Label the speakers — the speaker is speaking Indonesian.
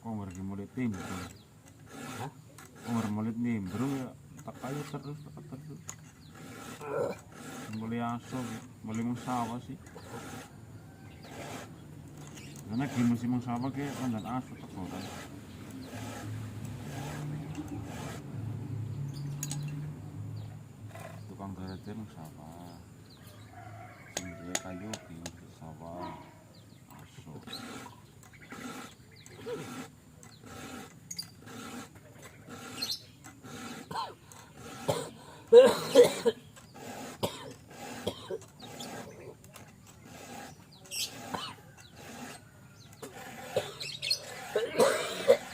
Speaker 1: Umur mulut nimbrung. Hah? Umur mulut nimbrung ya tak kayu terus terus. Mulai aso, mulai musawa sih. Karena di musim musawa ke kandan aso tekoran. Tukang garete musawa. Sing kayu di musawa aso.